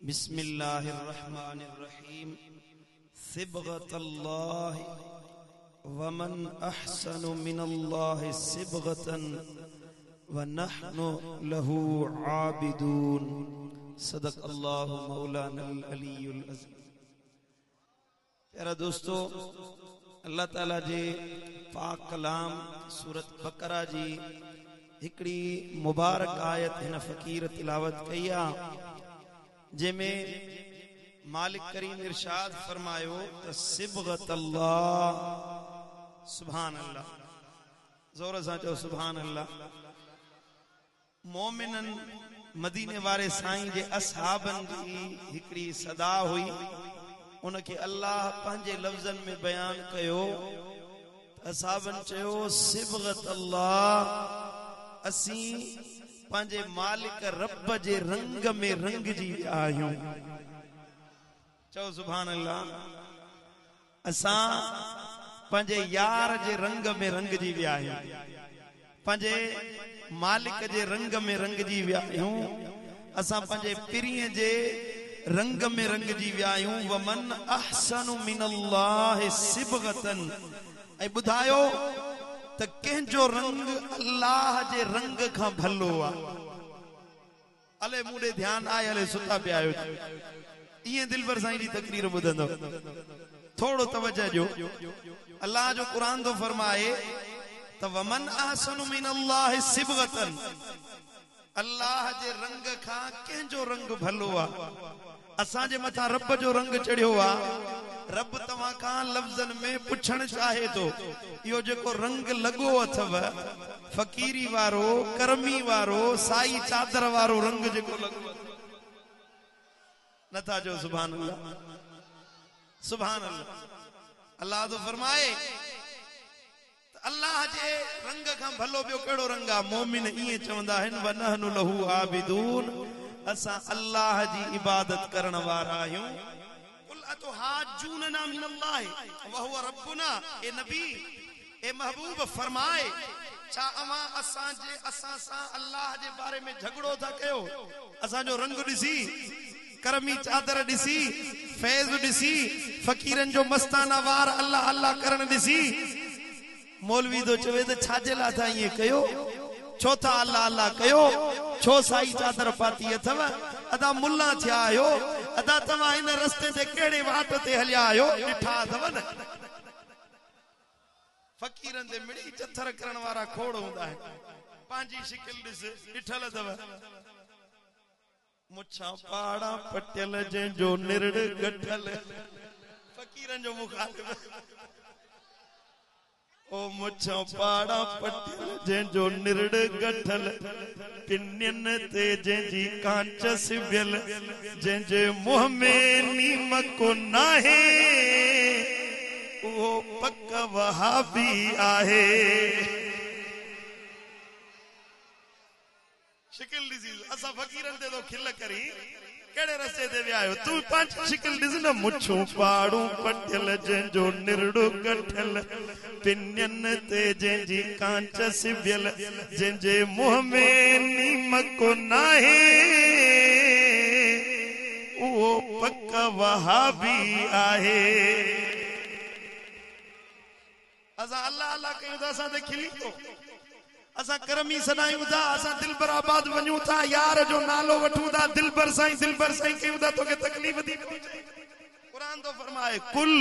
बिस्मिल्लाहिर्रहमानिर्रहीम। सिबगतल्लाह वमन अहसनु मिनल्लाहि सिबगतन व नहनु लहू आबिदून। सदक़ल्लाहु मौलानल अलीयुल अज़ीम। प्यारा दोस्तों, अल्लाह ताला जे पाक कलाम सूरत बकरा जी हिकड़ी मुबारक आयत हिन फ़कीर तिलावत कई आ, जेमें मालिक करीम इरशाद फरमायो त सिबगतल्लाह, सुभान अल्लाह, जोर सां चओ सुभान अल्लाह। मोमिनन मदीने वारे साईं जे असहाबन जी हिकड़ी सदा हुई, उनके अल्लाह पंहिंजे लफ्ज़न में बयान कयो। असहाबन चयो सिबगतल्लाह, असी पंहिंजे मालिक रब जे रंग में रंग जी आहियूं। चओ सुभान अल्लाह। असां पंहिंजे यार जे रंग में रंग जी विया आहियूं, पंहिंजे मालिक जे रंग में रंग जी विया आहियूं। असां पंहिंजे पिरीअ जे रंग में रंग जी विया आहियूं। वमन अहसनु मिनल्लाहि सिबगतन, ऐं ॿुधायो त कंहिंजो रंग अल्लाह जे रंग खां भलो आहे। अले मूं ॾे ध्यानु आहे, अले सुता पिया आहियो, ईअं दिलबर साईं जी तकरीर ॿुधंदो, थोरो तवजह ॾियो। अल्लाह जो क़ुरान थो फरमाए त वमन अहसनु मिनल्लाहि सिबगतन, अल्लाह जे रंग खां कंहिंजो रंग भलो आहे। असांजे मथां रब जो रंग चढ़ियो आहे। रब तव्हां खां लफ़्ज़न में पुछण चाहे थो, इहो जेको रंग लॻो अथव, फ़कीरी वारो, करमी वारो, साई चादर वारो रंग जेको लॻो अथव, नथा चओ सुभान अल्लाह, सुभान अल्लाह। अल्लाह तो फरमाए अल्लाह जे रंग खां भलो ॿियो कहिड़ो रंग आहे? मोमिन ईअं चवंदा आहिनि व नहनु लहू आबिदून, असां अल्लाह जी इबादत करण वारा आहियूं। कुल अतुहाजूनना मिनल्लाहि व हुव रब्बुना, ए नबी, ए महबूब फरमाए, छा अवां असां सां अल्लाह जे बारे में झगड़ो था कयो? असांजो रंग ॾिसी, करमी चादर ॾिसी, फैज़ ॾिसी, फ़कीरन जो मस्ताना वार अल्लाह अल्लाह करण ॾिसी, मौलवी तो चवे त छाजे लाइ था ईअं कयो? छो था अल्लाह अल्लाह कयो? छो साई चादर पाती अथव? अदा मुल्ला थिया आहियो? अदा तव्हां हिन रस्ते ते कहिड़े वाट ते हलिया आहियो? ॾिठा अथव न, फ़कीरन ते मिड़ी चथर करण वारा खोड़ हूंदा आहिनि। पंहिंजी शिकिल ॾिस, ॾिठल अथव मुछा पाड़ा पटियल जंहिंजो निरड़ गठल, फ़कीरन जो मुखातिब। ओ मुछा पाड़ा पटियल जंहिंजो निरड़ गठल, पिनियन ते जंहिंजी कांच सिबियल, जंहिंजे मुंह में नीमक नाहे, उहो पक वहाबी आहे। शिकिल ॾिसी असां फ़कीरन ते तो खिल करी, कहिड़े रस्ते ते विया आहियो? तूं पंहिंजी शिकिल ॾिस न। मुछूं पाड़ूं पटियल जंहिंजो निरड़ो गठल, पिनियन ते जंहिंजी कांच सिबियल, जंहिंजे मुंह में नीमक नाहे, उहो पक वहाबी आहे। असां अल्लाह अल्लाह कयूं था, असां ते खिली थो। असां करमी सदायूं था, असां दिलबर आबाद वञूं था, यार जो नालो वठूं था, दिलबर साईं कयूं था, तोखे तकलीफ़ थी वञे। कुरान तो फरमाए कुल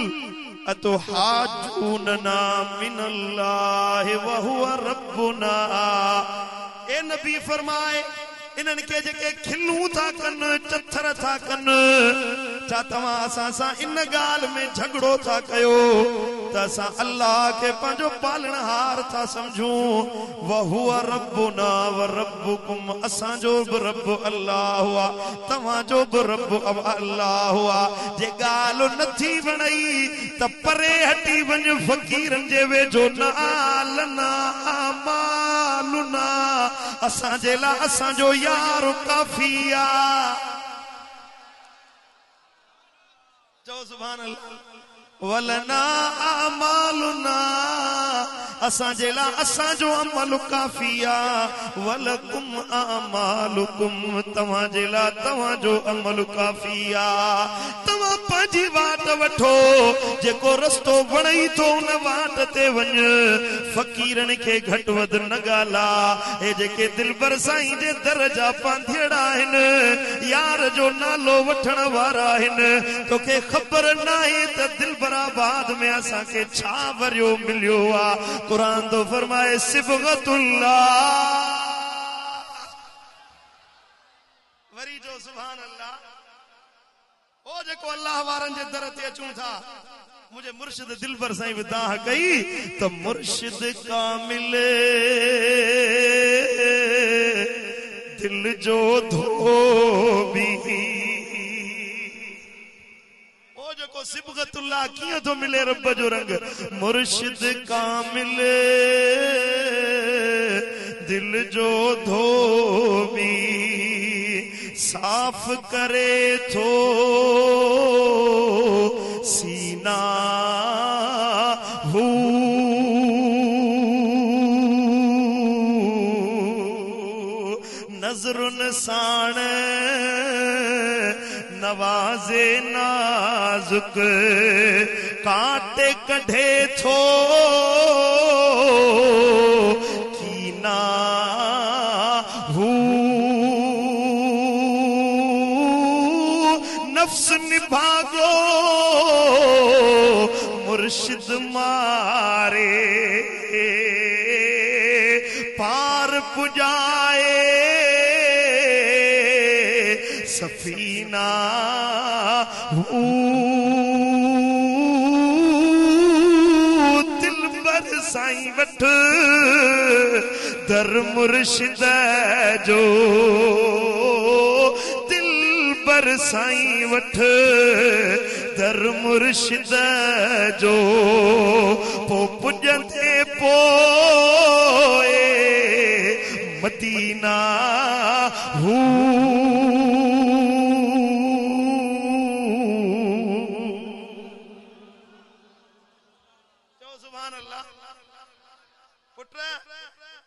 अतुहाजूनना मिनल्लाहि व हुव रब्बुना, ए नबी फरमाए, इन्हनि के जेके खिलूं था कनि, चथर था कनि, छा तव्हां असां सां इन ॻाल्हि में झगड़ो था कयो त असां अल्लाह खे पंहिंजो पालणहार था समझूं? व हुव रब्बुना व रब्बुकुम, असांजो बि रब अल्लाह हुआ, तव्हांजो बि रब अल्लाह हुआ। जे ॻाल्हि नथी वणई त परे हटी वञ, फ़कीरन जे वेझो न आलना आमालुना, असांजे लाइ असांजो यार काफ़ी आहे। चओ सुभान अल्लाह। वलना आमालुना, असां जेला असां जो अमल काफिया वलकुम आमालुकुम तवां जेला तवां जो अमल काफिया तवां पंहिंजी वाट वठो जेको रस्तो वणई तो उन वाट ते वञ फकीरन खे घट वध न ॻाल्हा हे जेके दिलबर साईं जे दर जा पांधिड़ा आहिनि यार जो नालो वठण वारा आहिनि तोखे ख़बर नाहे त दिलबराबाद में असां खे छा वरियो मिलियो आहे क़ुरान तो फरमाए सिबगतुल्लाह वरी जो सुभान अल्लाह ओ जेको अल्लाह वारन जे दर ते अचूं था मुझे मुर्शिद दिलबर साईं विदाह कई तो मुर्शिद कामिल दिल जो धोबी ओ जेको सिबगतुल्लाह कीअं थो मिले रब जो रंग मुर्शिद कामिल दिल जो धोबी साफ करे थो सीना हू नजरुन साण नवाजे नाजुक काटे कढे थो कीना हू नफ्स निभागो मुर्शिद मारे पार पुजाए सफीना दिलबर साईं वठ दर मुर्शिद जो दिलबर साईं वठ दर मुर्शिद जो पो पुजंदे पोए मदीना हू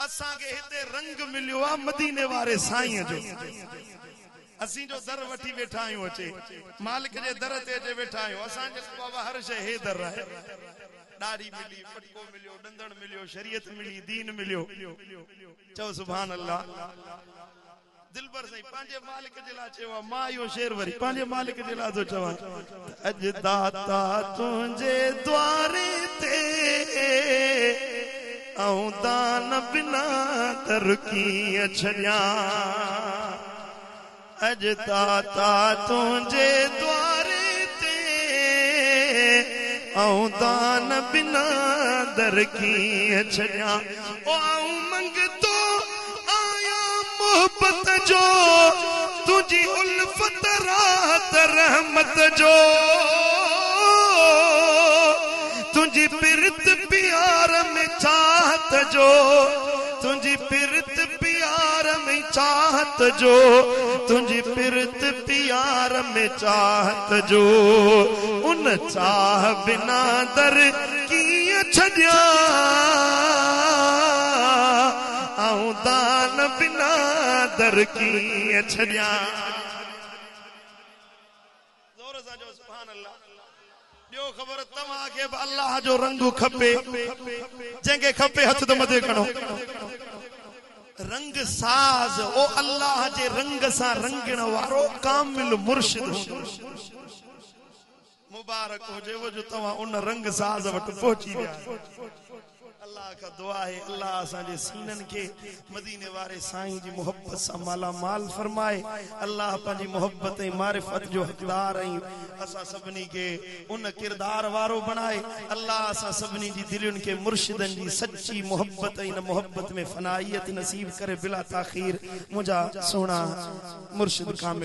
असां के हिते रंग मिलियो आहे मदीने वारे साईं जो असीं जो दर वठी वेठा आहियूं अचे मालिक जे दर ते अचे वेठा आहियूं असां जे बाबा हर शइ हे दर आहे ॾाढ़ी मिली पटको मिलियो डंदड़ मिलियो शरीयत मिली दीन मिलियो चओ सुभान अल्लाह दिलबर साईं पंहिंजे मालिक जे लाइ चयो मां इहो शेर वरी पंहिंजे मालिक जे लाइ थो चवां अॼु दाता तुंहिंजे द्वारे ते ऐं दान बिना दर कीअं छॾियां अॼु दाता तुंहिंजे द्वारे ते ऐं दान बिना दर कीअं छॾियां आऊं मंगतो आया मोहब्बत जो तुंहिंजी उल्फत रात रहमत जो तुंहिंजी पिरत प्यार में चाहत जो तुंहिंजी पिरत प्यार में चाहत जो तुंहिंजी पिरत प्यार में चाहत जो उन चाह बिना दर कीअं छॾियां आऊं दान बिना दर कीअं छॾियां ज़ोर सां जो सुभान अल्लाह ॿियो ख़बर तव्हांखे बि अल्लाह जो रंग खपे जंहिंखे खपे हथ त मथे खणो रंग साज़ ओ अल्लाह जे रंग सां रंगण वारो कामिल मुर्शिद मुबारक हुजे वो जो तव्हां उन रंग साज़ वटि पहुची विया अल्लाह का दुआ है अल्लाह असांजे सीनन के मदीने वारे साईं जी मोहब्बत सां माला माल फरमाए अल्लाह पंहिंजी मोहब्बत ऐं मारिफत जो हक़दार ऐं असां सभिनी के उन किरदार वारो बणाए अल्लाह असां सभिनी जी दिलयुनि के मुर्शिदन जी सच्ची मोहब्बत ऐं इन मोहब्बत में फनाइयत नसीब करे बिला ताखीर मुंहिंजा सोना मुर्शिद कामिल